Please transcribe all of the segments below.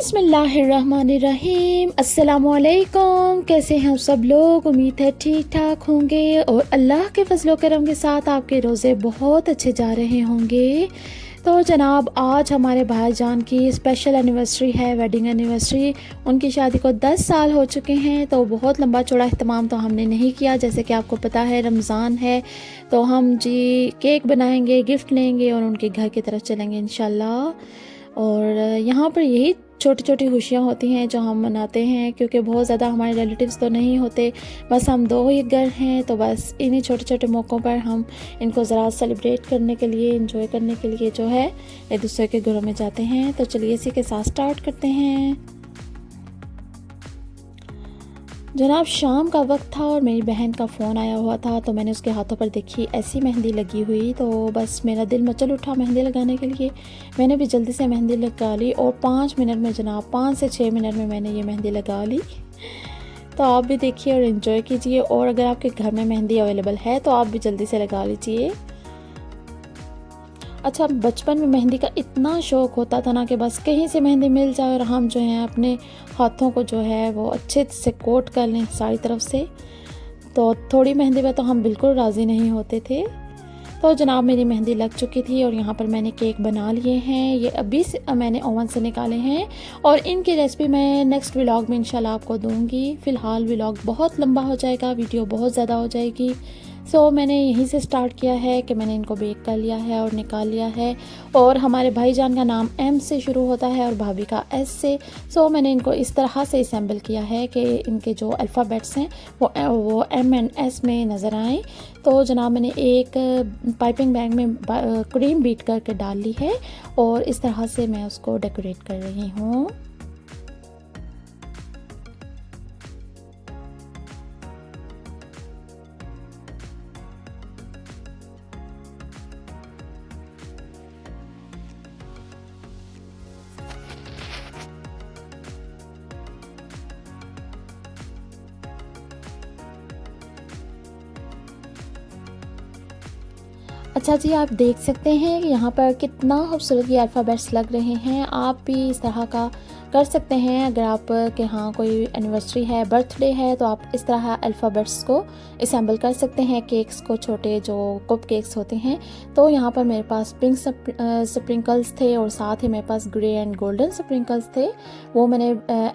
बिस्मिल्लाहिर्रहमानिर्रहीम। अस्सलामुअलैकुम। कैसे हैं आप सब लोग? उम्मीद है ठीक ठाक होंगे और अल्लाह के फजलो करम के साथ आपके रोज़े बहुत अच्छे जा रहे होंगे। तो जनाब, आज हमारे भाईजान की स्पेशल एनिवर्सरी है, वेडिंग एनिवर्सरी। उनकी शादी को 10 साल हो चुके हैं। तो बहुत लंबा चौड़ा अहतमाम तो हमने नहीं किया, जैसे कि आपको पता है रमज़ान है। तो हम जी केक बनाएंगे, गिफ्ट लेंगे और उनके घर की तरफ चलेंगे इंशाल्लाह। और यहाँ पर यही छोटी छोटी खुशियाँ होती हैं जो हम मनाते हैं, क्योंकि बहुत ज़्यादा हमारे रिलेटिव्स तो नहीं होते, बस हम 2 ही घर हैं। तो बस इन्हीं छोटे छोटे मौक़ों पर हम इनको ज़रा सेलिब्रेट करने के लिए, इंजॉय करने के लिए जो है एक दूसरे के घरों में जाते हैं। तो चलिए इसी के साथ स्टार्ट करते हैं। जनाब, शाम का वक्त था और मेरी बहन का फ़ोन आया हुआ था। तो मैंने उसके हाथों पर देखी ऐसी मेहंदी लगी हुई, तो बस मेरा दिल मचल उठा मेहंदी लगाने के लिए। मैंने भी जल्दी से मेहंदी लगा ली और 5 मिनट में जनाब, 5 से 6 मिनट में मैंने ये मेहंदी लगा ली। तो आप भी देखिए और इन्जॉय कीजिए, और अगर आपके घर में मेहंदी अवेलेबल है तो आप भी जल्दी से लगा लीजिए। अच्छा, बचपन में मेहंदी का इतना शौक़ होता था ना कि बस कहीं से मेहंदी मिल जाए और हम जो है अपने हाथों को जो है वो अच्छे से कोट कर लें सारी तरफ से। तो थोड़ी मेहंदी में तो हम बिल्कुल राज़ी नहीं होते थे। तो जनाब, मेरी मेहंदी लग चुकी थी और यहाँ पर मैंने केक बना लिए हैं। ये अभी से मैंने ओवन से निकाले हैं और इनकी रेसिपी मैं नेक्स्ट व्लॉग में इंशाल्लाह आपको दूँगी। फ़िलहाल व्लॉग बहुत लंबा हो जाएगा, वीडियो बहुत ज़्यादा हो जाएगी। सो मैंने यहीं से स्टार्ट किया है कि मैंने इनको बेक कर लिया है और निकाल लिया है। और हमारे भाईजान का नाम एम से शुरू होता है और भाभी का एस से। सो मैंने इनको इस तरह से असेंबल किया है कि इनके जो अल्फ़ाबेट्स हैं वो एम एंड एस में नज़र आएँ। तो जनाब, मैंने एक पाइपिंग बैग में क्रीम बीट करके डाल ली है और इस तरह से मैं उसको डेकोरेट कर रही हूँ। अच्छा जी, आप देख सकते हैं कि यहाँ पर कितना खूबसूरत ये अल्फ़ाबेट्स लग रहे हैं। आप भी इस तरह का कर सकते हैं। अगर आप के यहाँ कोई एनिवर्सरी है, बर्थडे है, तो आप इस तरह अल्फ़ाबेट्स को असेंबल कर सकते हैं। केक्स को, छोटे जो कप केक्स होते हैं। तो यहाँ पर मेरे पास पिंक स्प्रिंकल्स थे और साथ ही मेरे पास ग्रे एंड गोल्डन स्प्रिंकल्स थे। वो मैंने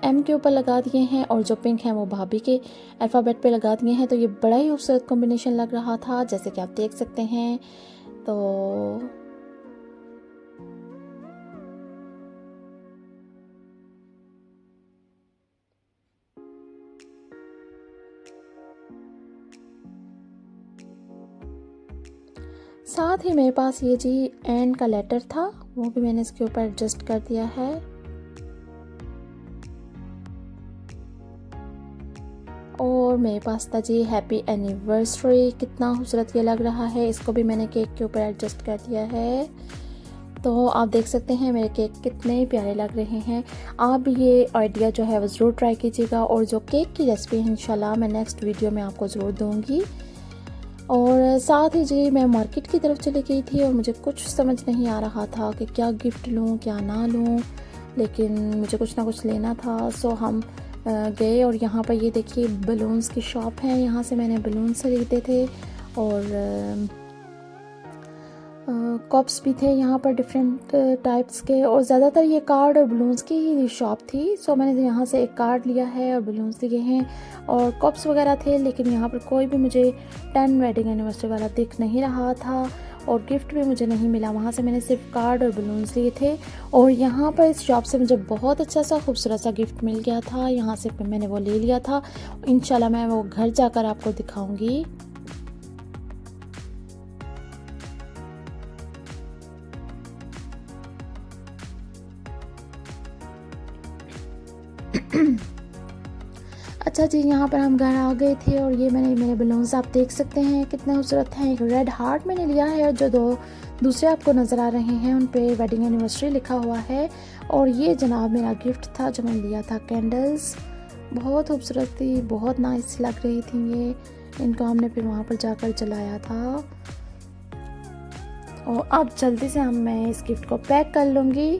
एम के ऊपर लगा दिए हैं और जो पिंक हैं वो भाभी के अल्फ़ाबेट पे लगा दिए हैं। तो ये बड़ा ही खूबसूरत कॉम्बिनेशन लग रहा था, जैसे कि आप देख सकते हैं। तो साथ ही मेरे पास ये जी एंड का लेटर था, वो भी मैंने इसके ऊपर एडजस्ट कर दिया है। और मेरे पास था जी हैप्पी एनिवर्सरी। कितना खूबसूरत ये लग रहा है, इसको भी मैंने केक के ऊपर एडजस्ट कर दिया है। तो आप देख सकते हैं मेरे केक कितने प्यारे लग रहे हैं। आप भी ये आइडिया जो है वो ज़रूर ट्राई कीजिएगा, और जो केक की रेसिपी है इंशाल्लाह मैं नेक्स्ट वीडियो में आपको ज़रूर दूँगी। और साथ ही जी मैं मार्केट की तरफ चली गई थी और मुझे कुछ समझ नहीं आ रहा था कि क्या गिफ्ट लूँ क्या ना लूँ, लेकिन मुझे कुछ ना कुछ लेना था। सो हम गए और यहाँ पर ये देखिए बलून्स की शॉप है। यहाँ से मैंने बलून्स खरीदे थे और कप्स भी थे यहाँ पर डिफरेंट टाइप्स के, और ज़्यादातर ये कार्ड और बलून्स की ही शॉप थी। सो मैंने यहाँ से एक कार्ड लिया है और बलून्स लिए हैं और कप्स वगैरह थे, लेकिन यहाँ पर कोई भी मुझे 10 वेडिंग एनिवर्सरी वाला दिख नहीं रहा था और गिफ्ट भी मुझे नहीं मिला। वहाँ से मैंने सिर्फ कार्ड और बलून्स लिए थे और यहाँ पर इस शॉप से मुझे बहुत अच्छा सा खूबसूरत सा गिफ्ट मिल गया था। यहाँ से मैंने वो ले लिया था। इंशाल्लाह मैं वो घर जाकर आपको दिखाऊँगी। अच्छा जी, यहाँ पर हम घर आ गए थे और ये मैंने मेरे बलून्स आप देख सकते हैं कितने खूबसूरत हैं। एक रेड हार्ट मैंने लिया है और जो 2 दूसरे आपको नज़र आ रहे हैं उन पे वेडिंग एनिवर्सरी लिखा हुआ है। और ये जनाब मेरा गिफ्ट था जो मैंने लिया था, कैंडल्स। बहुत खूबसूरत थी, बहुत नाइस लग रही थी ये। इनको हमने फिर वहाँ पर जाकर जलाया था। और अब जल्दी से मैं इस गिफ्ट को पैक कर लूँगी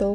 2